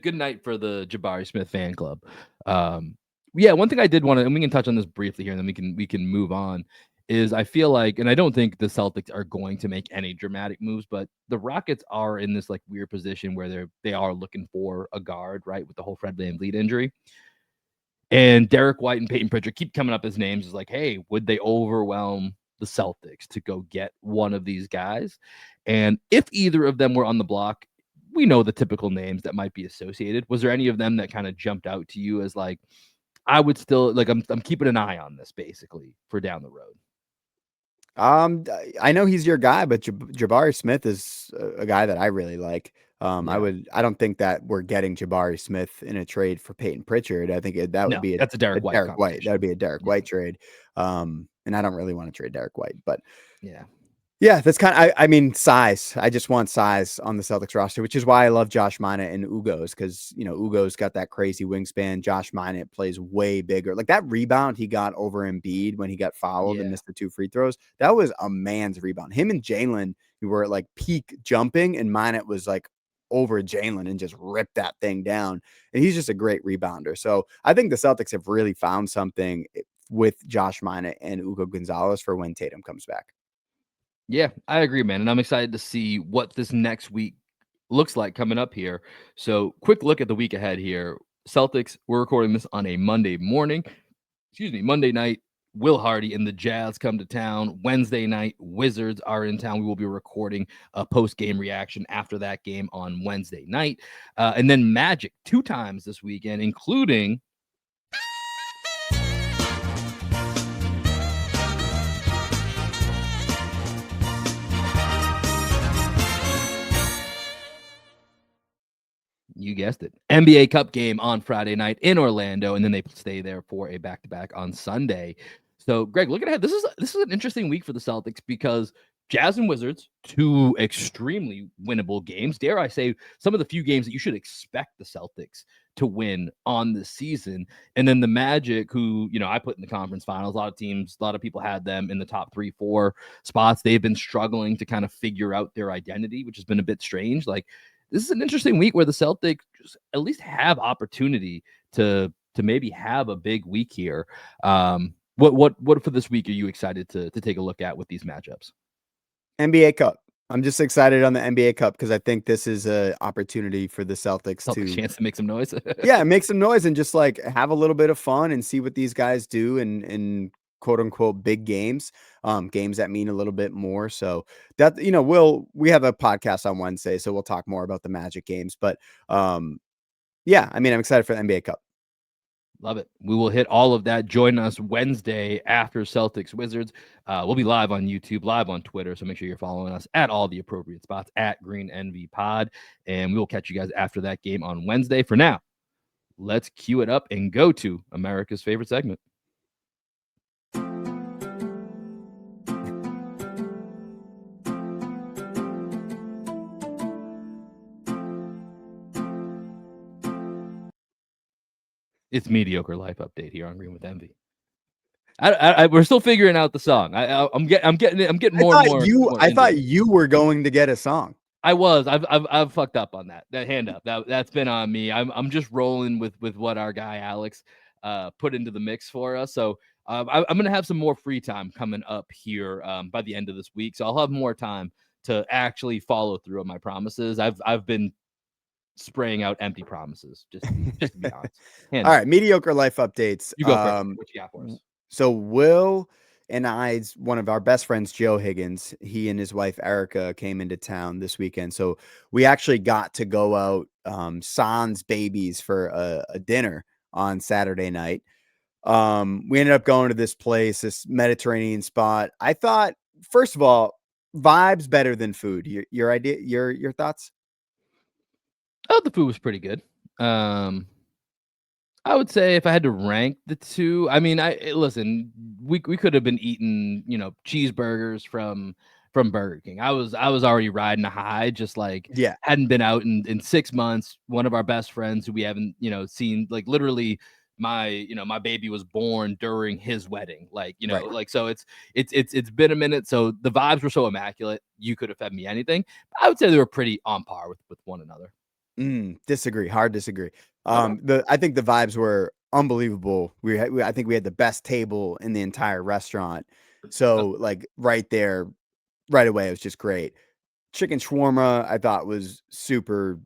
Good night for the Jabari Smith fan club. Yeah, one thing I did want to, and we can touch on this briefly here, and then we can move on. Is I feel like, and I don't think the Celtics are going to make any dramatic moves, but the Rockets are in this like weird position where they are looking for a guard, right, with the whole Fred VanVleet injury. And Derek White and Peyton Pritchard keep coming up as names. Is like, hey, would they overwhelm the Celtics to go get one of these guys? And if either of them were on the block, we know the typical names that might be associated. Was there any of them that kind of jumped out to you as like, I would still like, I'm keeping an eye on this basically for down the road? I know he's your guy, but Jabari Smith is a guy that I really like. Yeah. I don't think that we're getting Jabari Smith in a trade for Peyton Pritchard. I think that would No, be that's a a Derek White Derek White. That would conversation. be a Derek Yeah. White trade. And I don't really want to trade Derek White, but Yeah. yeah, that's kind of, I mean, size. I just want size on the Celtics roster, which is why I love Josh Minott and Ugo's because, Ugo's got that crazy wingspan. Josh Minott plays way bigger. Like that rebound he got over Embiid when he got fouled and Yeah. missed the 2 free throws. That was a man's rebound. Him and Jalen, who were like peak jumping, and Minott was like over Jalen and just ripped that thing down. And he's just a great rebounder. So I think the Celtics have really found something with Josh Minott and Ugo Gonzalez for when Tatum comes back. Yeah, I agree, man. And I'm excited to see what this next week looks like coming up here. So, quick look at the week ahead here. Celtics, we're recording this on a Monday morning. Excuse me, Monday night. Will Hardy and the Jazz come to town. Wednesday night, Wizards are in town. We will be recording a post game reaction after that game on Wednesday night. And then Magic 2 times this weekend, including you guessed it, NBA Cup game on Friday night in Orlando, and then they stay there for a back-to-back on Sunday. So, Greg, looking ahead, this is an interesting week for the Celtics because Jazz and Wizards, 2 extremely winnable games. Dare I say, some of the few games that you should expect the Celtics to win on this season. And then the Magic, who, I put in the conference finals. A lot of teams, a lot of people had them in the top 3, 4 spots. They've been struggling to kind of figure out their identity, which has been a bit strange. Like, this is an interesting week where the Celtics at least have opportunity to maybe have a big week here. What for this week are you excited to take a look at with these matchups? NBA Cup. I'm just excited on the NBA Cup because I think this is a opportunity for the Celtics Celtics to, chance to make some noise. yeah, make some noise and just like have a little bit of fun and see what these guys do in quote unquote big games, games that mean a little bit more. So that, we have a podcast on Wednesday, so we'll talk more about the Magic games. But yeah, I mean, I'm excited for the NBA Cup. Love it. We will hit all of that. Join us Wednesday after Celtics Wizards. We'll be live on YouTube, live on Twitter. So make sure you're following us at all the appropriate spots at Green NV Pod. And we will catch you guys after that game on Wednesday. For now, let's cue it up and go to America's favorite segment. It's Mediocre Life update here on Green with Envy. We're still figuring out the song. I'm getting more and more I into thought it. you were going to get a song. I've fucked up on that. That hand up. That's been on me. I'm just rolling with what our guy Alex put into the mix for us. So I'm gonna have some more free time coming up here by the end of this week. So I'll have more time to actually follow through on my promises. I've been spraying out empty promises, just to be honest. All right, Mediocre Life updates. You go first. What you got for us? So Will and one of our best friends, Joe Higgins, he and his wife Erica came into town this weekend. So we actually got to go out sans babies for a dinner on Saturday night. We ended up going to this place, this Mediterranean spot. I thought, first of all, vibes better than food. Your idea, your thoughts? Oh, the food was pretty good. I would say if I had to rank the 2, I mean, listen, we could have been eating, cheeseburgers from Burger King. I was already riding a high, just like Yeah, hadn't been out in 6 months. One of our best friends who we haven't, seen, like literally my baby was born during his wedding. Like, right. like so it's been a minute. So the vibes were so immaculate. You could have fed me anything. I would say they were pretty on par with one another. Disagree. Hard disagree. Okay. I think the vibes were unbelievable. I think we had the best table in the entire restaurant. So like right there, right away, it was just great. Chicken shawarma, I thought was super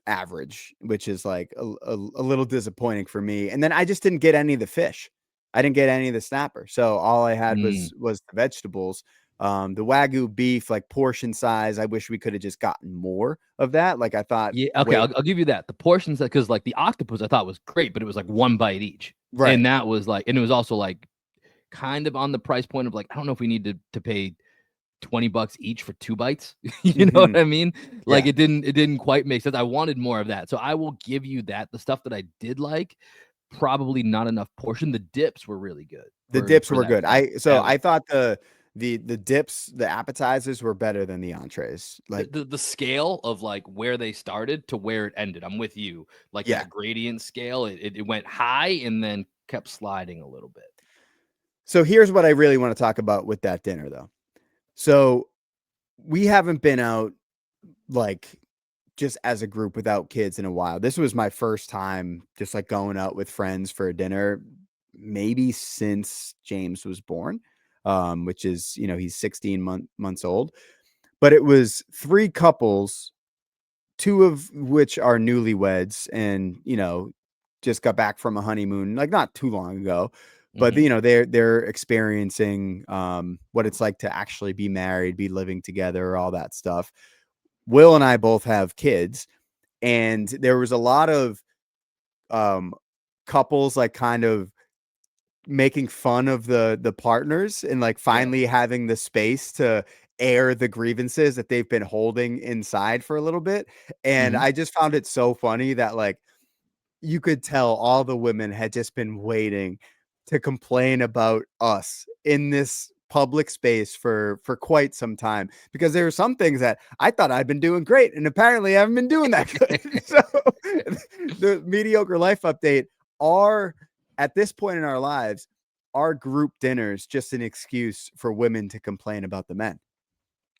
average, which is like a little disappointing for me. And then I just didn't get any of the fish. I didn't get any of the snapper. So all I had was the vegetables. The Wagyu beef, like portion size, I wish we could have just gotten more of that. Like I thought, Yeah, okay, I'll give you that. The portions, because like the octopus I thought was great, but it was like one bite each. right. And that was like, and it was also like kind of on the price point of like, I don't know if we need to pay $20 each for 2 bites. You know what I mean? Like Yeah. it didn't quite make sense. I wanted more of that. So I will give you that. The stuff that I did like, probably not enough portion. The dips were really good. The dips For were that good. price. I thought the dips, the appetizers were better than the entrees. Like The scale of like where they started to where it ended. I'm with you. Like yeah. that gradient scale, it went high and then kept sliding a little bit. So here's what I really want to talk about with that dinner though. So we haven't been out like just as a group without kids in a while. This was my first time just like going out with friends for a dinner, maybe since James was born, which is, he's 16 months old. But it was 3 couples, 2 of which are newlyweds and, just got back from a honeymoon, like not too long ago. But they're experiencing what it's like to actually be married, be living together, all that stuff. Will and I both have kids, and there was a lot of couples like kind of making fun of the partners and like finally having the space to air the grievances that they've been holding inside for a little bit. And I just found it so funny that like you could tell all the women had just been waiting to complain about us in this public space for quite some time, because there are some things that I thought I'd been doing great and apparently I haven't been doing that good. So the Mediocre Life update are, at this point in our lives, are group dinners just an excuse for women to complain about the men?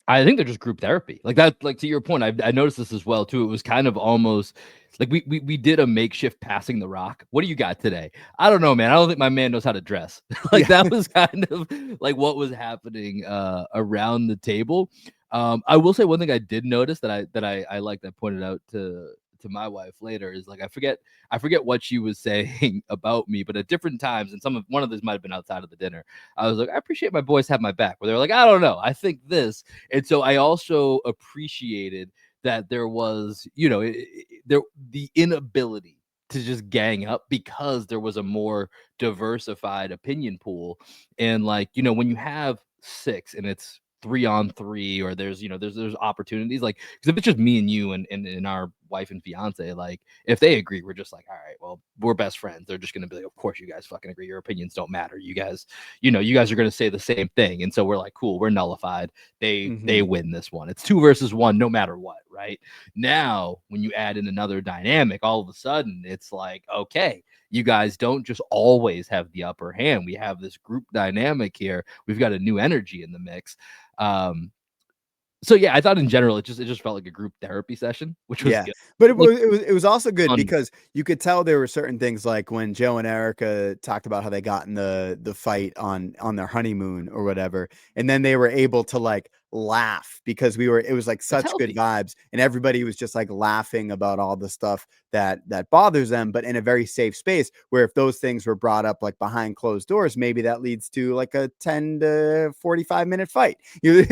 I think they're just group therapy. Like that, like to your point, I noticed this as well too. It was kind of almost like we did a makeshift passing the rock. What do you got today? I don't know, man. I don't think my man knows how to dress. Like that was kind of like what was happening around the table. I will say one thing I did notice that I like, that I pointed out to my wife later, is like I forget what she was saying about me, but at different times, and one of this might have been outside of the dinner, I was like, I appreciate my boys have my back. Where they're like, I don't know, I think this. And so I also appreciated that there was, the inability to just gang up, because there was a more diversified opinion pool. And like, when you have 6 and it's 3-on-3, or there's opportunities, like, because if it's just me and you and our wife and fiance, like if they agree, we're just like, all right, well, we're best friends. They're just gonna be like, of course you guys fucking agree, your opinions don't matter, you guys are gonna say the same thing. And so we're like, cool, we're nullified. They win this one. It's 2 versus 1 no matter what. Right now, when you add in another dynamic, all of a sudden it's like, okay, you guys don't just always have the upper hand. We have this group dynamic here. We've got a new energy in the mix. So yeah, I thought in general it just felt like a group therapy session, which was good. But Like, it was also good because you could tell there were certain things, like when Joe and Erica talked about how they got in the fight on their honeymoon or whatever, and then they were able to like laugh because it was like it's such good healthy. vibes, and everybody was just like laughing about all the stuff that bothers them, but in a very safe space, where if those things were brought up like behind closed doors, maybe that leads to like a 10 to 45-minute fight. You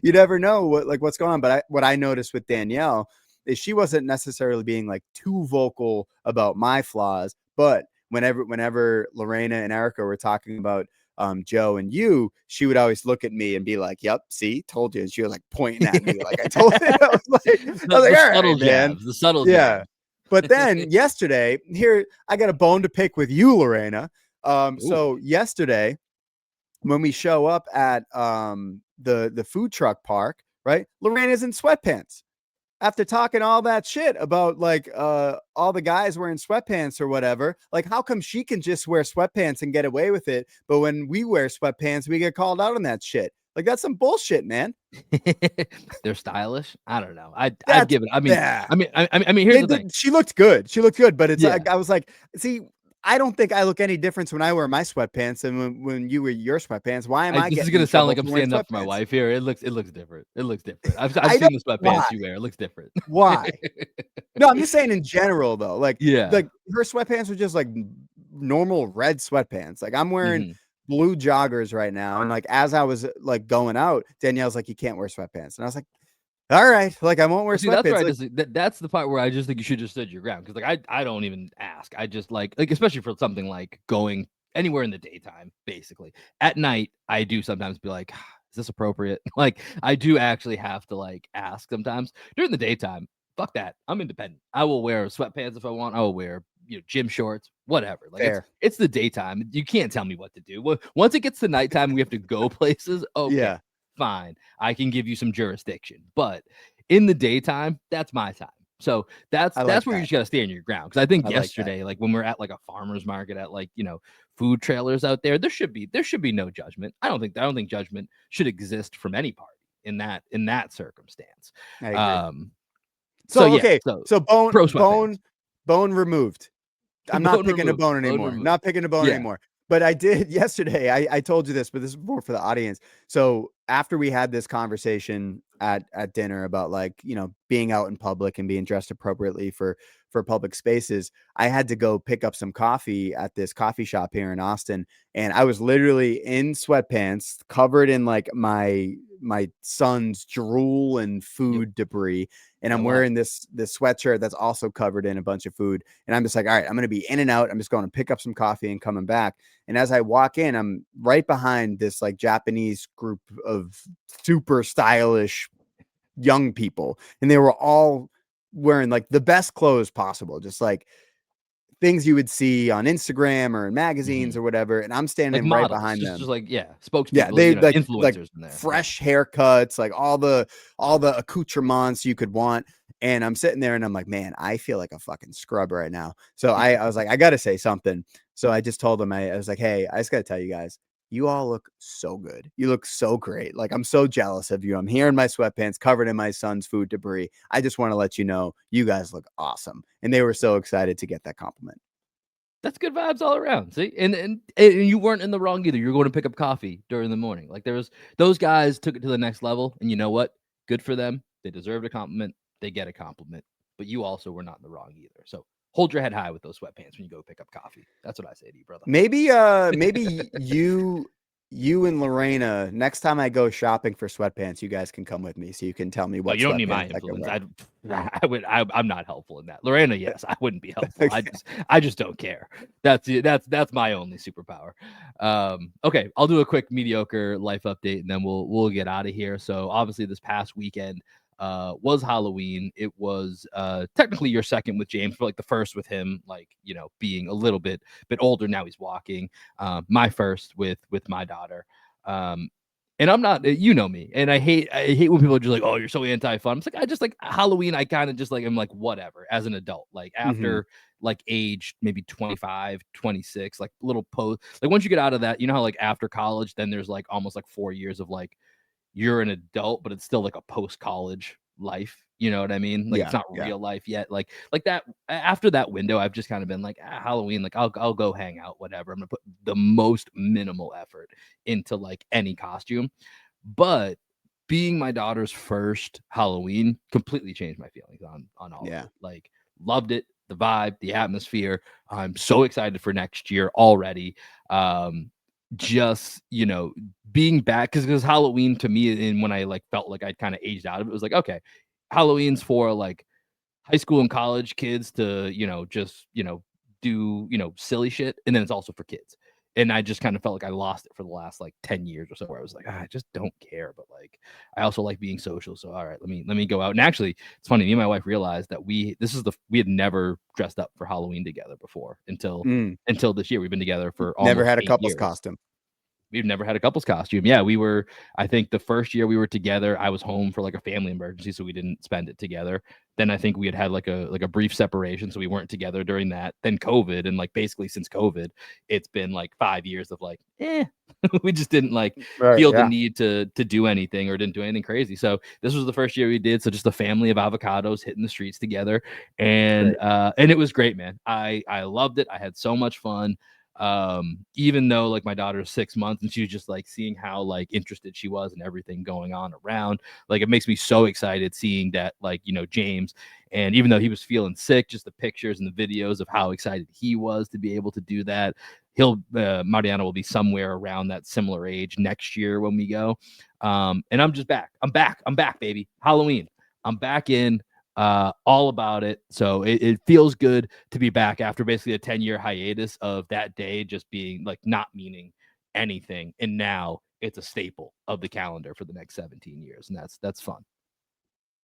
never know what's going on. But what I noticed with Danielle is she wasn't necessarily being like too vocal about my flaws, but whenever Lorena and Erica were talking about Joe and you, she would always look at me and be like, "Yep, see, told you." And she was like pointing at me like I told you. I was like, The all subtle right, man. jabs, the subtle Yeah. jabs. But then yesterday, here I got a bone to pick with you, Lorena. Ooh. So yesterday, when we show up at the food truck park, right? Lorena's in sweatpants. After talking all that shit about like all the guys wearing sweatpants or whatever, like how come she can just wear sweatpants and get away with it, but when we wear sweatpants, we get called out on that shit? Like that's some bullshit, man. They're stylish. I don't know. I'd That's give it. I mean, yeah. I mean, I mean, here's the thing. She looked good. She looked good, but it's Yeah. like I was like, see, I don't think I look any different when I wear my sweatpants than when you wear your sweatpants. Why am I This is getting in gonna sound trouble like I'm for wearing standing up for my sweatpants? wife here. It looks different. It looks different. I've I seen don't the why. sweatpants you wear. It looks different. Why? No, I'm just saying in general though. Yeah. Like her sweatpants are just like normal red sweatpants. Like I'm wearing Mhm. blue joggers right now, and like as I was like going out, Danielle's like, "You can't wear sweatpants," and I was like, "All right, like I won't wear Well, see, that's where sweatpants." I Like, just that's the part where I just think you should just stood your ground because I don't even ask. I just like especially for something like going anywhere in the daytime, basically. At night, I do sometimes be like, is this appropriate? Like I do actually have to like ask sometimes. During the daytime, fuck that. I'm independent. I will wear sweatpants if I want. I will wear gym shorts, whatever. Like fair, it's the daytime. You can't tell me what to do. Once it gets to nighttime, we have to go places. Okay, yeah, fine. I can give you some jurisdiction, but in the daytime, that's my time. So that's I like where you that. just gotta stand your ground. Because I think I like that. yesterday, like when we're at like a farmer's market at like food trailers out there, there should be no judgment. I don't think judgment should exist from any party in that circumstance. I agree. Um, so So yeah, okay, so so pro sweatpants, bone removed. I'm not bone picking a removed, bone bone anymore. removed. Not picking a bone Yeah, anymore. But I did yesterday. I told you this, but this is more for the audience. So after we had this conversation at dinner about like being out in public and being dressed appropriately for public spaces, I had to go pick up some coffee at this coffee shop here in Austin, and I was literally in sweatpants, covered in like my son's drool and yep. food debris, and I'm That watch. wearing this sweatshirt that's also covered in a bunch of food. And I'm just like, all right, I'm going to be in and out. I'm just going to pick up some coffee and coming back. And as I walk in, I'm right behind this like Japanese group of super stylish young people. And they were all wearing like the best clothes possible, just like things you would see on Instagram or in magazines Mhm. or whatever. And I'm Like standing right models, behind just them. like Yeah, spokespeople, they like influencers in there. Yeah. fresh haircuts, like all the accoutrements you could want. And I'm sitting there and I'm like, man, I feel like a fucking scrub right now. So I was like, I gotta say something. So I just told them, I was like, hey, I just gotta tell you guys, you all look so good. You look so great. Like I'm so jealous of you. I'm here in my sweatpants, covered in my son's food debris. I just want to let you know you guys look awesome. And they were so excited to get that compliment. That's good vibes all around. See, and you weren't in the wrong either. You're going to pick up coffee during the morning. Like there was those guys took it to the next level, and you know what? Good for them. They deserved a compliment. They get a compliment. But you also were not in the wrong either. So hold your head high with those sweatpants when you go pick up coffee. That's what I say to you, brother. Maybe you and Lorena, next time I go shopping for sweatpants, you guys can come with me so you can tell me Oh, what you don't need my sweatpants I can influence. wear. I'm not helpful in that. Lorena, yes, I wouldn't be helpful. Okay. I just don't care. That's my only superpower. Okay, I'll do a quick mediocre life update and then we'll get out of here. So obviously this past weekend was Halloween. It was technically your second with James, but like the first with him, like being a little bit older now. He's walking. My first with my daughter. Um, and I'm not, you know me, and I hate when people are just like, "Oh, you're so anti-fun." It's like I just like Halloween. I kind of just like I'm like whatever as an adult. Like Hmm. after like age maybe 25, 26, like little post. Like once you get out of that, you know how like after college, then there's like almost like 4 years of like you're an adult, but it's still like a post-college life. You know what I mean? Like it's Yeah, not yeah, real life yet. Like that after that window, I've just kind of been like Halloween. Like I'll go hang out, whatever. I'm gonna put the most minimal effort into like any costume, but being my daughter's first Halloween completely changed my feelings on all of yeah. it. Like loved it, the vibe, the atmosphere. I'm so excited for next year already. Just being back because Halloween to me and when I like felt like I'd kind of aged out of it, was like okay, Halloween's for like high school and college kids to just do silly shit, and then it's also for kids. And I just kind of felt like I lost it for the last like 10 years or so, where I was like, I just don't care. But like I also like being social. So all right, let me go out. And actually it's funny, me and my wife realized that we had never dressed up for Halloween together before Mm. until this year. We've been together for Never almost had a eight couple's years costume. We've never had a couple's costume. Yeah, I think the first year we were together, I was home for like a family emergency, so we didn't spend it together. Then I think we had like a brief separation, so we weren't together during that. Then COVID, and like basically since COVID, it's been like 5 years of like, We just didn't like Right. feel the Yeah. need to do anything or didn't do anything crazy. So this was the first year we did. So just a family of avocados hitting the streets together, It's great. and it was great, man. I loved it. I had so much fun. Even though like my daughter's 6 months and she was just like seeing how like interested she was in everything going on around, like it makes me so excited seeing that, like, James, and even though he was feeling sick, just the pictures and the videos of how excited he was to be able to do that. He'll Mariano will be somewhere around that similar age next year when we go. And I'm just back. I'm back, baby. Halloween. I'm back in, all about it. So it feels good to be back after basically a 10-year hiatus of that day just being like not meaning anything. And now it's a staple of the calendar for the next 17 years. And that's fun.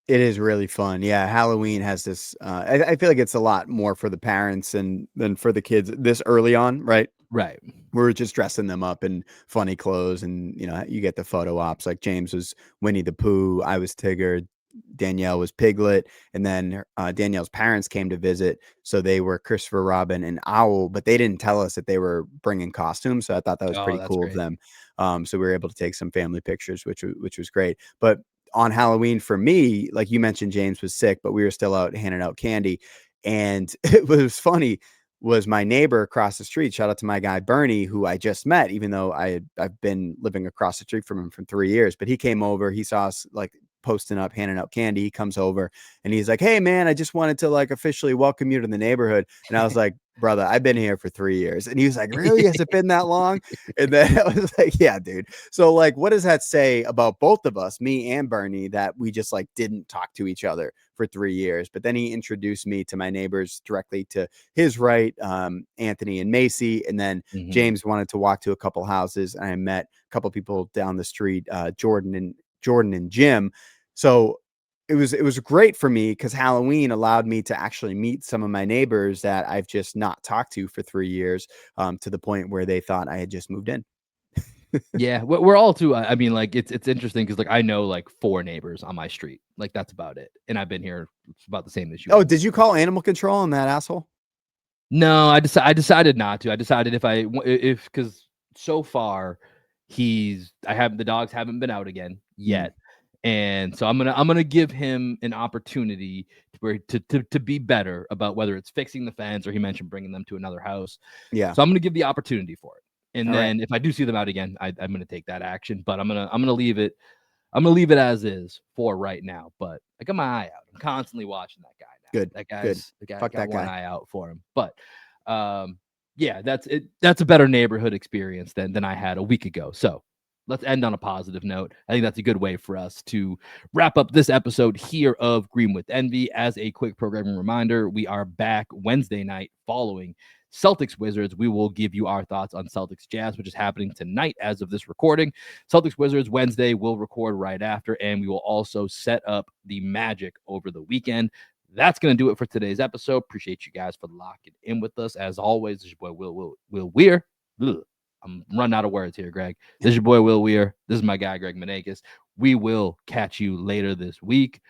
It is really fun. Yeah, Halloween has this. I feel like it's a lot more for the parents and than for the kids this early on, right? Right. We're just dressing them up in funny clothes, and you get the photo ops. Like James was Winnie the Pooh, I was Tigger, Danielle was Piglet, and then Danielle's parents came to visit, so they were Christopher Robin and Owl, but they didn't tell us that they were bringing costumes. So I thought that was Oh, pretty that's cool of great. them. So we were able to take some family pictures, which was great. But on Halloween for me, like you mentioned, James was sick, but we were still out handing out candy, and it was funny was my neighbor across the street. Shout out to my guy Bernie, who I just met, even though I've been living across the street from him for 3 years. But he came over, he saw us like posting up, handing out candy. He comes over and he's like, "Hey man, I just wanted to like officially welcome you to the neighborhood." And I was like, "Brother, I've been here for 3 years." And he was like, "Really? Has it been that long?" And then I was like, "Yeah, dude." So like, what does that say about both of us, me and Bernie, that we just like didn't talk to each other for 3 years? But then he introduced me to my neighbors directly to his right, Anthony and Macy, and then Mhm. James wanted to walk to a couple houses, and I met a couple people down the street, Jordan and Jim. So it was great for me because Halloween allowed me to actually meet some of my neighbors that I've just not talked to for 3 years, to the point where they thought I had just moved in. Yeah, we're all too. I mean, like it's interesting because like I know like four neighbors on my street. Like that's about it, and I've been here about the same as you Oh, have did been. you call animal control on that asshole? No, I decided not to. I decided if because so far I have the dogs haven't been out again Mm, yet, and so I'm gonna give him an opportunity to be better about whether it's fixing the fence or he mentioned bringing them to another house. yeah. So I'm gonna give the opportunity for it, and All right. then if I do see them out again, I'm gonna take that action. But I'm gonna leave it. I'm gonna leave it as is for right now. But I got my eye out. I'm constantly watching that guy now. Good. That Good. guy's the guy Fuck got that one guy. eye out for him. But yeah, that's it. That's a better neighborhood experience than I had a week ago. So let's end on a positive note. I think that's a good way for us to wrap up this episode here of Green with Envy. As a quick programming reminder, we are back Wednesday night following Celtics Wizards. We will give you our thoughts on Celtics Jazz, which is happening tonight as of this recording. Celtics Wizards Wednesday, we'll record right after, and we will also set up the Magic over the weekend. That's going to do it for today's episode. Appreciate you guys for locking in with us. As always, this is your boy Will Weir. Ugh, I'm running out of words here, Greg. This is your boy Will Weir. This is my guy, Greg Menakis. We will catch you later this week.